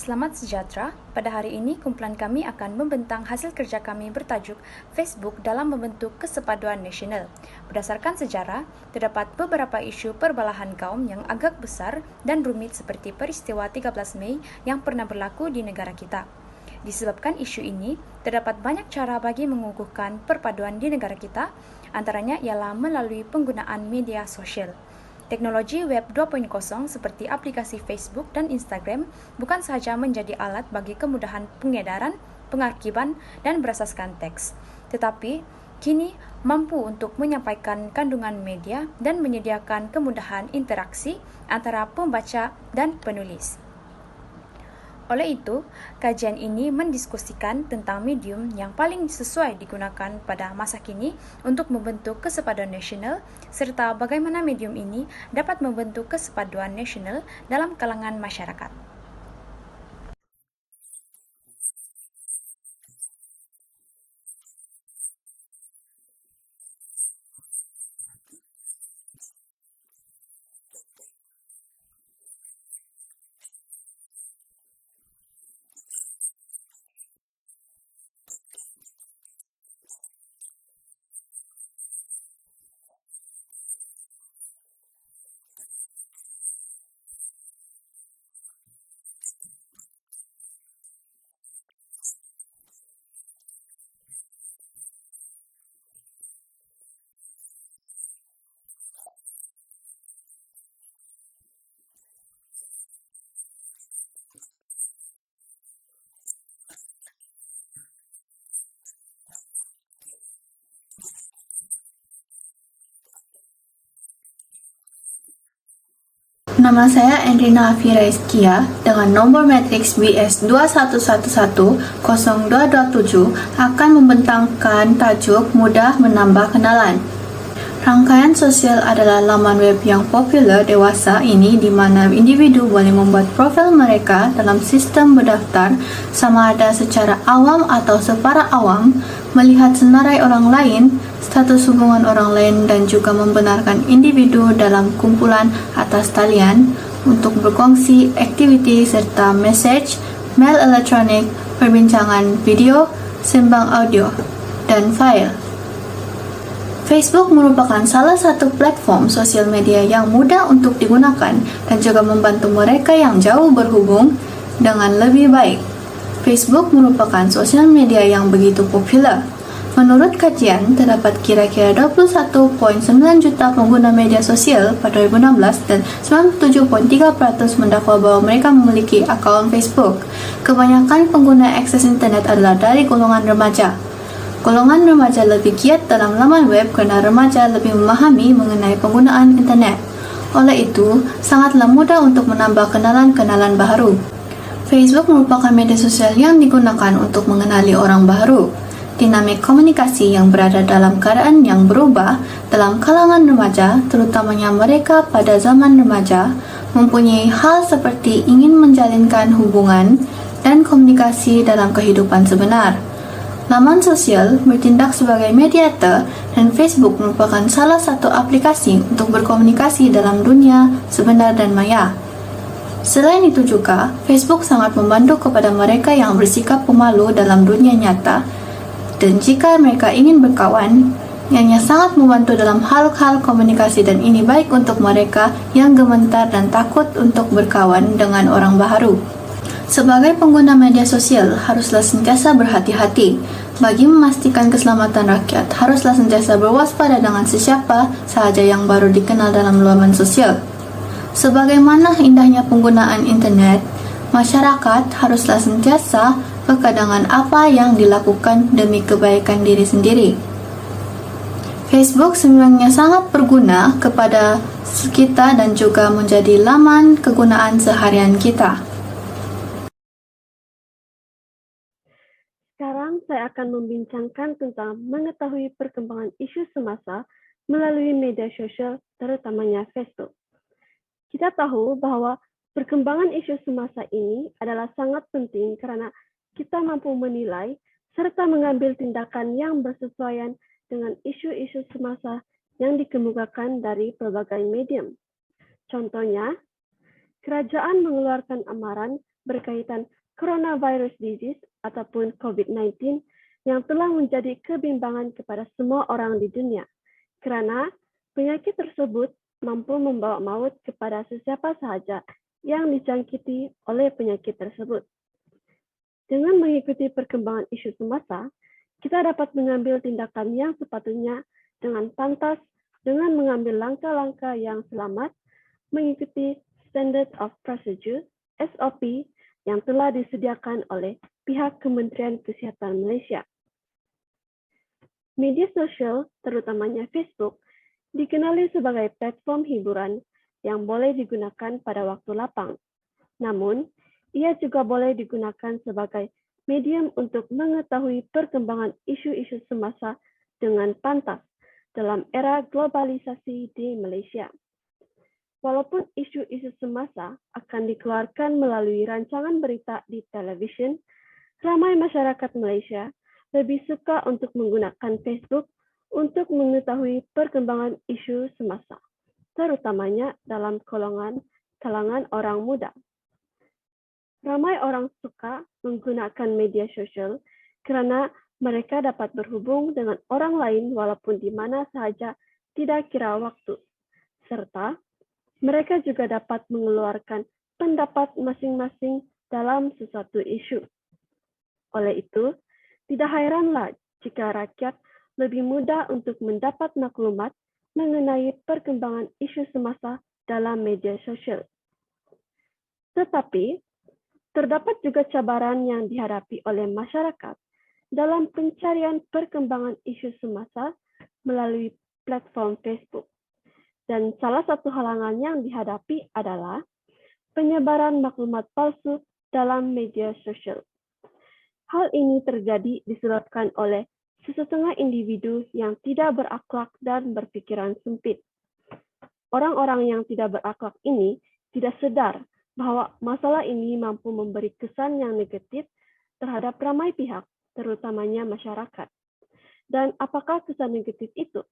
Selamat sejahtera, pada hari ini kumpulan kami akan membentang hasil kerja kami bertajuk Facebook dalam membentuk kesepaduan nasional. Berdasarkan sejarah, terdapat beberapa isu perbelahan kaum yang agak besar dan rumit seperti peristiwa 13 Mei yang pernah berlaku di negara kita. Disebabkan isu ini, terdapat banyak cara bagi mengukuhkan perpaduan di negara kita, antaranya ialah melalui penggunaan media sosial. Teknologi Web 2.0 seperti aplikasi Facebook dan Instagram bukan sahaja menjadi alat bagi kemudahan pengedaran, pengarkiban, dan berasaskan teks, tetapi kini mampu untuk menyampaikan kandungan media dan menyediakan kemudahan interaksi antara pembaca dan penulis. Oleh itu, kajian ini mendiskusikan tentang medium yang paling sesuai digunakan pada masa kini untuk membentuk kesepaduan nasional, serta bagaimana medium ini dapat membentuk kesepaduan nasional dalam kalangan masyarakat. Nama saya Endrina Afira Iskia dengan nomor matriks BS 21110227 akan membentangkan tajuk Mudah Menambah Kenalan. Rangkaian sosial adalah laman web yang populer dewasa ini di mana individu boleh membuat profil mereka dalam sistem berdaftar sama ada secara awam atau separa awam, melihat senarai orang lain, status hubungan orang lain dan juga membenarkan individu dalam kumpulan atas talian untuk berkongsi aktiviti serta message, mail elektronik, perbincangan video, sembang audio, dan file. Facebook merupakan salah satu platform sosial media yang mudah untuk digunakan dan juga membantu mereka yang jauh berhubung dengan lebih baik. Facebook merupakan sosial media yang begitu populer. Menurut kajian, terdapat kira-kira 21.9 juta pengguna media sosial pada 2016 dan 97.3% mendakwa bahwa mereka memiliki akaun Facebook. Kebanyakan pengguna akses internet adalah dari golongan remaja. Golongan remaja lebih giat dalam laman web kerana remaja lebih memahami mengenai penggunaan internet. Oleh itu, sangatlah mudah untuk menambah kenalan-kenalan baru. Facebook merupakan media sosial yang digunakan untuk mengenali orang baru. Dinamik komunikasi yang berada dalam keadaan yang berubah dalam kalangan remaja, terutamanya mereka pada zaman remaja, mempunyai hal seperti ingin menjalinkan hubungan dan komunikasi dalam kehidupan sebenar. Laman sosial bertindak sebagai mediator dan Facebook merupakan salah satu aplikasi untuk berkomunikasi dalam dunia sebenar dan maya. Selain itu juga, Facebook sangat membantu kepada mereka yang bersikap pemalu dalam dunia nyata dan jika mereka ingin berkawan, ianya sangat membantu dalam hal-hal komunikasi dan ini baik untuk mereka yang gemetar dan takut untuk berkawan dengan orang baru. Sebagai pengguna media sosial, haruslah sentiasa berhati-hati. Bagi memastikan keselamatan rakyat, haruslah sentiasa berwaspada dengan sesiapa sahaja yang baru dikenal dalam laman sosial. Sebagaimana indahnya penggunaan internet, masyarakat haruslah sentiasa peka dengan apa yang dilakukan demi kebaikan diri sendiri. Facebook sebenarnya sangat berguna kepada kita dan juga menjadi laman kegunaan seharian kita. Sekarang saya akan membincangkan tentang mengetahui perkembangan isu semasa melalui media sosial, terutamanya Facebook. Kita tahu bahwa perkembangan isu semasa ini adalah sangat penting karena kita mampu menilai serta mengambil tindakan yang bersesuaian dengan isu-isu semasa yang dikemukakan dari pelbagai medium. Contohnya, kerajaan mengeluarkan amaran berkaitan coronavirus disease ataupun COVID-19 yang telah menjadi kebimbangan kepada semua orang di dunia, kerana penyakit tersebut mampu membawa maut kepada sesiapa sahaja yang dijangkiti oleh penyakit tersebut. Dengan mengikuti perkembangan isu semasa, kita dapat mengambil tindakan yang sepatutnya dengan pantas, dengan mengambil langkah-langkah yang selamat, mengikuti Standard of Procedure (SOP) yang telah disediakan oleh pihak Kementerian Kesihatan Malaysia. Media sosial, terutamanya Facebook, dikenali sebagai platform hiburan yang boleh digunakan pada waktu lapang. Namun, ia juga boleh digunakan sebagai medium untuk mengetahui perkembangan isu-isu semasa dengan pantas dalam era globalisasi di Malaysia. Walaupun isu-isu semasa akan dikeluarkan melalui rancangan berita di televisyen, ramai masyarakat Malaysia lebih suka untuk menggunakan Facebook untuk mengetahui perkembangan isu semasa, terutamanya dalam kalangan orang muda. Ramai orang suka menggunakan media sosial kerana mereka dapat berhubung dengan orang lain walaupun di mana sahaja tidak kira waktu, serta mereka juga dapat mengeluarkan pendapat masing-masing dalam sesuatu isu. Oleh itu, tidak heranlah jika rakyat lebih mudah untuk mendapat maklumat mengenai perkembangan isu semasa dalam media sosial. Tetapi, terdapat juga cabaran yang dihadapi oleh masyarakat dalam pencarian perkembangan isu semasa melalui platform Facebook. Dan salah satu halangan yang dihadapi adalah penyebaran maklumat palsu dalam media sosial. Hal ini terjadi disebabkan oleh sesetengah individu yang tidak berakhlak dan berpikiran sempit. Orang-orang yang tidak berakhlak ini tidak sadar bahwa masalah ini mampu memberi kesan yang negatif terhadap ramai pihak, terutamanya masyarakat. Dan apakah kesan negatif itu?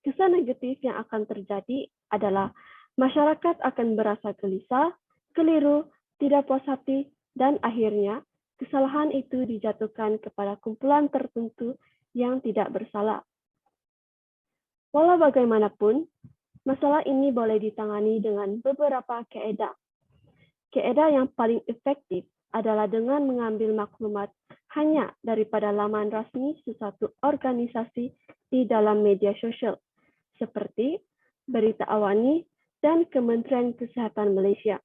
Kesan negatif yang akan terjadi adalah masyarakat akan berasa gelisah, keliru, tidak puas hati, dan akhirnya kesalahan itu dijatuhkan kepada kumpulan tertentu yang tidak bersalah. Walau bagaimanapun, masalah ini boleh ditangani dengan beberapa kaedah. Kaedah yang paling efektif adalah dengan mengambil maklumat hanya daripada laman rasmi sesuatu organisasi di dalam media sosial, seperti Berita Awani dan Kementerian Kesihatan Malaysia.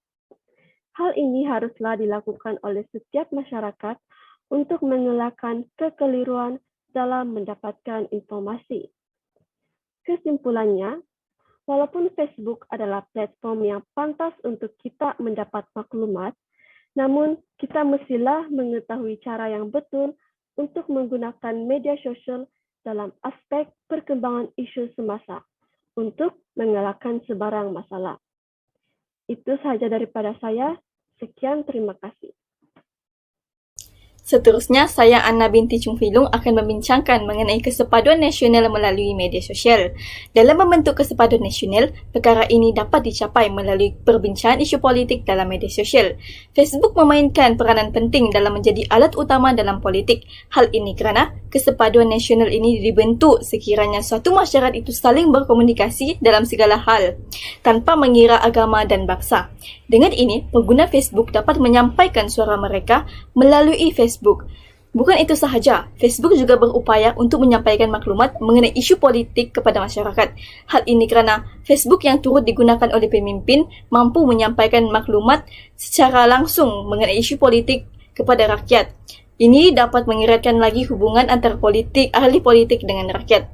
Hal ini haruslah dilakukan oleh setiap masyarakat untuk mengelakkan kekeliruan dalam mendapatkan informasi. Kesimpulannya, walaupun Facebook adalah platform yang pantas untuk kita mendapat maklumat, namun kita mestilah mengetahui cara yang betul untuk menggunakan media sosial dalam aspek perkembangan isu semasa untuk mengelakkan sebarang masalah. Itu sahaja daripada saya. Sekian, terima kasih. Seterusnya, saya Anna binti Chung Filung akan membincangkan mengenai kesepaduan nasional melalui media sosial. Dalam membentuk kesepaduan nasional, perkara ini dapat dicapai melalui perbincangan isu politik dalam media sosial. Facebook memainkan peranan penting dalam menjadi alat utama dalam politik. Hal ini kerana kesepaduan nasional ini dibentuk sekiranya suatu masyarakat itu saling berkomunikasi dalam segala hal, tanpa mengira agama dan bangsa. Dengan ini, pengguna Facebook dapat menyampaikan suara mereka melalui Facebook. Bukan itu sahaja, Facebook juga berupaya untuk menyampaikan maklumat mengenai isu politik kepada masyarakat. Hal ini kerana Facebook yang turut digunakan oleh pemimpin mampu menyampaikan maklumat secara langsung mengenai isu politik kepada rakyat. Ini dapat mengeratkan lagi hubungan antara ahli politik dengan rakyat.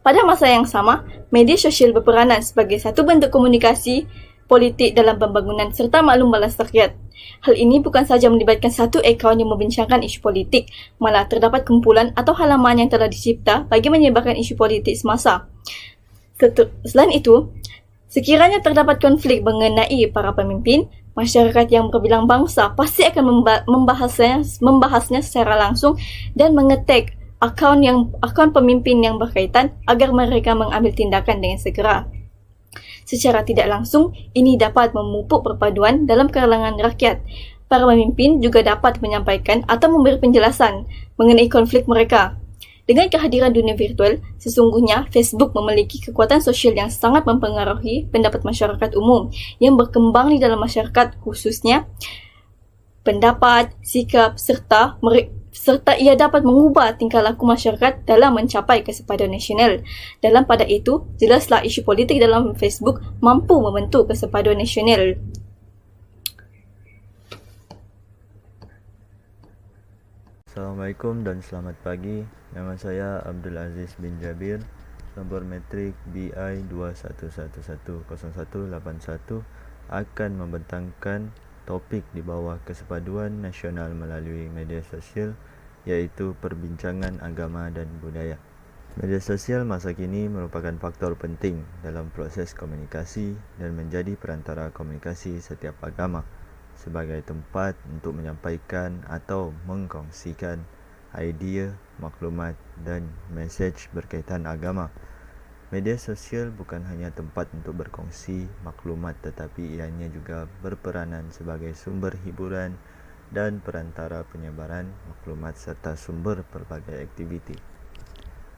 Pada masa yang sama, media sosial berperanan sebagai satu bentuk komunikasi politik dalam pembangunan serta maklum balas rakyat. Hal ini bukan sahaja melibatkan satu akaun yang membincangkan isu politik, malah terdapat kumpulan atau halaman yang telah dicipta bagi menyebarkan isu politik semasa. Selain itu, sekiranya terdapat konflik mengenai para pemimpin, masyarakat yang berbilang bangsa pasti akan membahasnya secara langsung dan mengetek akaun pemimpin yang berkaitan agar mereka mengambil tindakan dengan segera. Secara tidak langsung, ini dapat memupuk perpaduan dalam kalangan rakyat. Para pemimpin juga dapat menyampaikan atau memberi penjelasan mengenai konflik mereka. Dengan kehadiran dunia virtual, sesungguhnya Facebook memiliki kekuatan sosial yang sangat mempengaruhi pendapat masyarakat umum yang berkembang di dalam masyarakat, khususnya pendapat, sikap, serta ia dapat mengubah tingkah laku masyarakat dalam mencapai kesepaduan nasional. Dalam pada itu, jelaslah isu politik dalam Facebook mampu membentuk kesepaduan nasional. Assalamualaikum dan selamat pagi. Nama saya Abdul Aziz bin Jabir, nombor metrik BI 21110181 akan membentangkan topik di bawah Kesepaduan Nasional melalui media sosial, iaitu perbincangan agama dan budaya. Media sosial masa kini merupakan faktor penting dalam proses komunikasi dan menjadi perantara komunikasi setiap agama, sebagai tempat untuk menyampaikan atau mengkongsikan idea, maklumat dan mesej berkaitan agama. Media sosial bukan hanya tempat untuk berkongsi maklumat, tetapi ianya juga berperanan sebagai sumber hiburan dan perantara penyebaran maklumat serta sumber pelbagai aktiviti.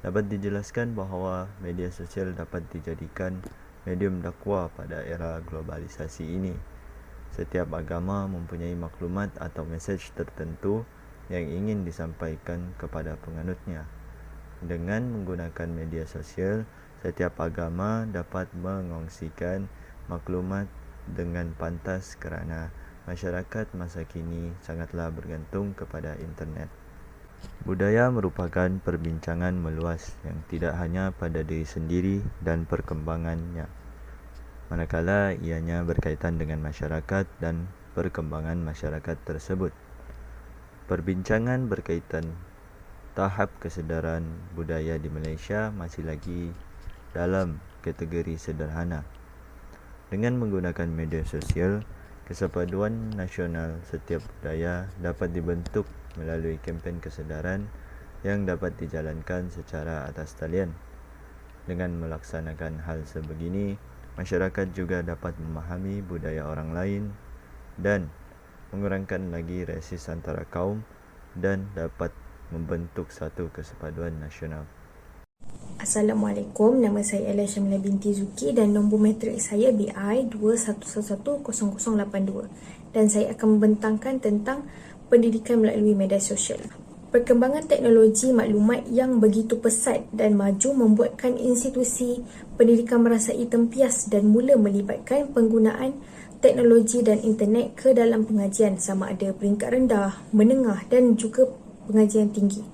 Dapat dijelaskan bahawa media sosial dapat dijadikan medium dakwah pada era globalisasi ini. Setiap agama mempunyai maklumat atau mesej tertentu yang ingin disampaikan kepada penganutnya. Dengan menggunakan media sosial, setiap agama dapat mengongsikan maklumat dengan pantas kerana masyarakat masa kini sangatlah bergantung kepada internet. Budaya merupakan perbincangan meluas yang tidak hanya pada diri sendiri dan perkembangannya, manakala ianya berkaitan dengan masyarakat dan perkembangan masyarakat tersebut. Perbincangan berkaitan tahap kesedaran budaya di Malaysia masih lagi dalam kategori sederhana. Dengan menggunakan media sosial, kesepaduan nasional setiap budaya dapat dibentuk melalui kempen kesedaran yang dapat dijalankan secara atas talian. Dengan melaksanakan hal sebegini, masyarakat juga dapat memahami budaya orang lain dan mengurangkan lagi resis antara kaum dan dapat membentuk satu kesepaduan nasional. Assalamualaikum, nama saya Ella Syamila binti Zuki dan nombor metrik saya BI 21110082 dan saya akan membentangkan tentang pendidikan melalui media sosial. Perkembangan teknologi maklumat yang begitu pesat dan maju membuatkan institusi pendidikan merasai tempias dan mula melibatkan penggunaan teknologi dan internet ke dalam pengajian sama ada peringkat rendah, menengah dan juga pengajian tinggi.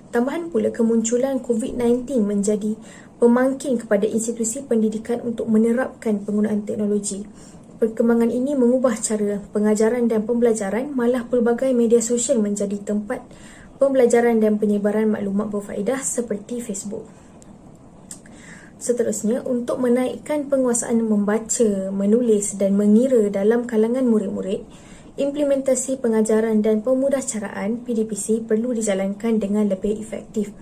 Tambahan pula kemunculan COVID-19 menjadi pemangkin kepada institusi pendidikan untuk menerapkan penggunaan teknologi. Perkembangan ini mengubah cara pengajaran dan pembelajaran, malah pelbagai media sosial menjadi tempat pembelajaran dan penyebaran maklumat berfaedah seperti Facebook. Seterusnya, untuk menaikkan penguasaan membaca, menulis dan mengira dalam kalangan murid-murid, implementasi pengajaran dan pemudahcaraan PDPC perlu dijalankan dengan lebih efektif,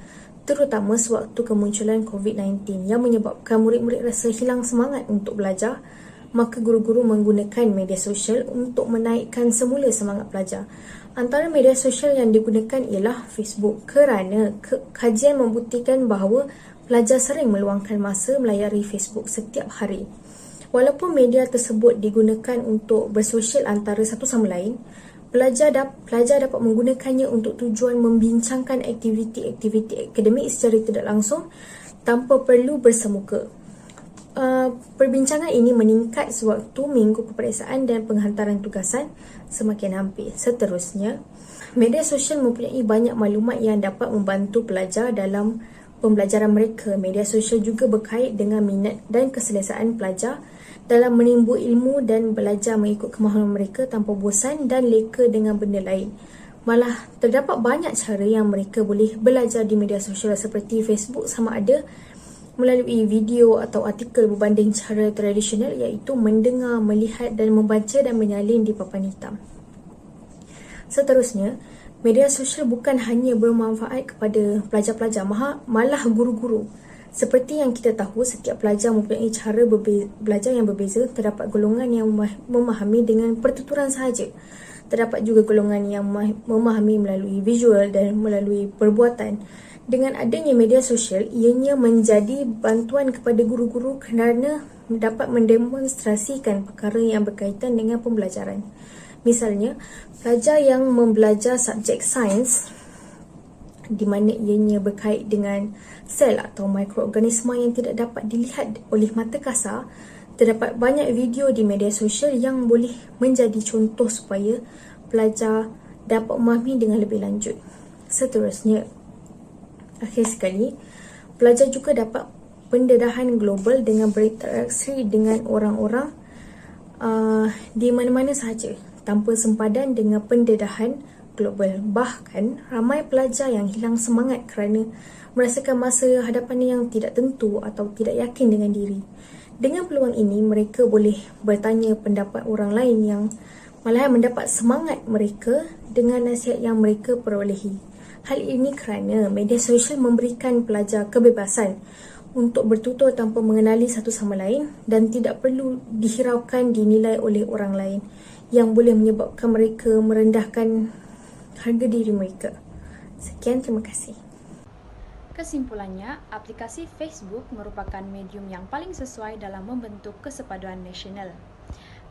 terutama sewaktu kemunculan COVID-19 yang menyebabkan murid-murid rasa hilang semangat untuk belajar, maka guru-guru menggunakan media sosial untuk menaikkan semula semangat belajar. Antara media sosial yang digunakan ialah Facebook kerana kajian membuktikan bahawa pelajar sering meluangkan masa melayari Facebook setiap hari. Walaupun media tersebut digunakan untuk bersosial antara satu sama lain, pelajar dapat menggunakannya untuk tujuan membincangkan aktiviti-aktiviti akademik secara tidak langsung tanpa perlu bersemuka. Perbincangan ini meningkat sewaktu minggu peperiksaan dan penghantaran tugasan semakin hampir. Seterusnya, media sosial mempunyai banyak maklumat yang dapat membantu pelajar dalam pembelajaran mereka. Media sosial juga berkait dengan minat dan keselesaan pelajar dalam menimbu ilmu dan belajar mengikut kemahuan mereka tanpa bosan dan leka dengan benda lain. Malah, terdapat banyak cara yang mereka boleh belajar di media sosial seperti Facebook sama ada melalui video atau artikel berbanding cara tradisional, iaitu mendengar, melihat dan membaca dan menyalin di papan hitam. Seterusnya, media sosial bukan hanya bermanfaat kepada pelajar-pelajar, malah guru-guru. Seperti yang kita tahu, setiap pelajar mempunyai cara belajar yang berbeza. Terdapat golongan yang memahami dengan pertuturan sahaja, Terdapat juga golongan yang memahami melalui visual dan melalui perbuatan. Dengan adanya media sosial, ianya menjadi bantuan kepada guru-guru kerana dapat mendemonstrasikan perkara yang berkaitan dengan pembelajaran. Misalnya, pelajar yang membelajar subjek sains di mana ianya berkait dengan sel atau mikroorganisma yang tidak dapat dilihat oleh mata kasar, terdapat banyak video di media sosial yang boleh menjadi contoh supaya pelajar dapat memahami dengan lebih lanjut. Seterusnya, akhir sekali, pelajar juga dapat pendedahan global dengan berinteraksi dengan orang-orang di mana-mana sahaja tanpa sempadan dengan pendedahan global. Bahkan, ramai pelajar yang hilang semangat kerana merasakan masa hadapan yang tidak tentu atau tidak yakin dengan diri. Dengan peluang ini, mereka boleh bertanya pendapat orang lain yang malahan mendapat semangat mereka dengan nasihat yang mereka perolehi. Hal ini kerana media sosial memberikan pelajar kebebasan untuk bertutur tanpa mengenali satu sama lain dan tidak perlu dihiraukan dinilai oleh orang lain yang boleh menyebabkan mereka merendahkan harga diri mereka. Sekian, terima kasih. Kesimpulannya, aplikasi Facebook merupakan medium yang paling sesuai dalam membentuk kesepaduan nasional.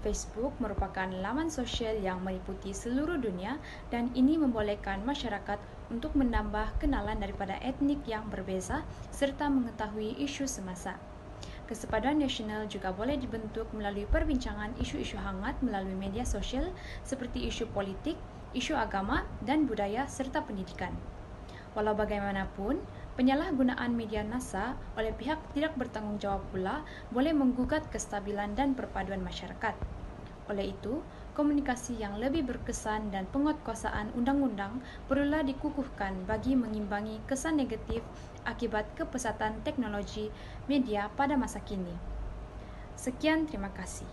Facebook merupakan laman sosial yang meliputi seluruh dunia dan ini membolehkan masyarakat untuk menambah kenalan daripada etnik yang berbeza serta mengetahui isu semasa. Kesepaduan nasional juga boleh dibentuk melalui perbincangan isu-isu hangat melalui media sosial seperti isu politik, isu agama dan budaya serta pendidikan. Walau bagaimanapun, penyalahgunaan media NASA oleh pihak tidak bertanggungjawab pula boleh menggugat kestabilan dan perpaduan masyarakat. Oleh itu, komunikasi yang lebih berkesan dan penguatkuasaan undang-undang perlulah dikukuhkan bagi mengimbangi kesan negatif akibat kepesatan teknologi media pada masa kini. Sekian, terima kasih.